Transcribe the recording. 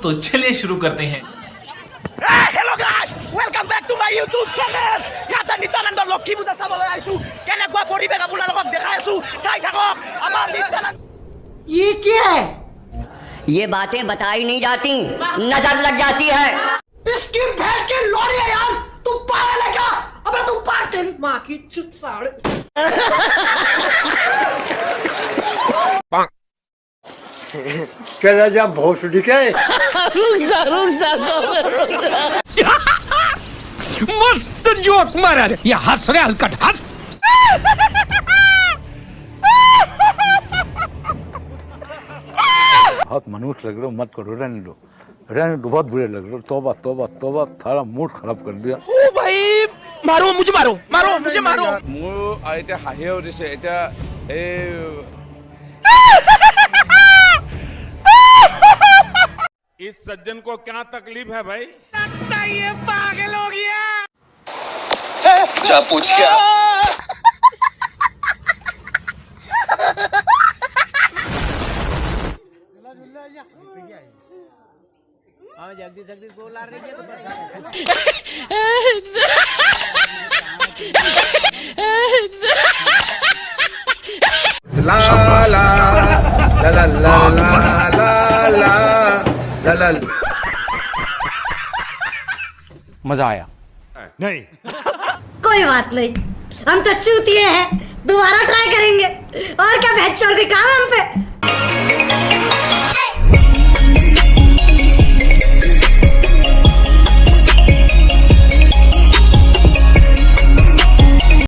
तो चलिए शुरू करते हैं। Hello guys, welcome back to my YouTube channel. ইয়াতে নিত্যানন্দ লক্ষ্মী পূজা চাবলৈ আহিছো। কেনেকুৱা পৰিবেশ আপোনালোকক দেখাই আছো, চাই থাকক। আমাৰ নিত্যানন্দ ये क्या है? ये बातें बताई नहीं जाती, नजर लग जाती है। इसकी भेड़ की लोड़ी है यार, तू पागल है क्या? अबे तू पागल माँ की चुत साड़े। चला जा भोसड़ी के। मस्त जोक मारा रे। ये हंस रे हलकट हंस। बहुत मनुष्य लग रहे हो, मत करो, रहने दो, बहुत बुरे लग रहे हो। तौबा तौबा तौबा, थारा मूड खराब कर दिया। ओ भाई मारो मुझे, मारो मुझे, मारो। মোৰ এতিয়া হাঁহিয়ে উঠিছে এতিয়া इस सज्जन को क्या तकलीफ है भाई? लगता ये पागल हो गया। क्या पूछ क्या? ला ला ला ला ला ला ला ला। मजा आया? नहीं, कोई बात नहीं, हम तो चूतिए हैं, दोबारा ट्राई करेंगे। और क्या बहस चल रही काम हम पे।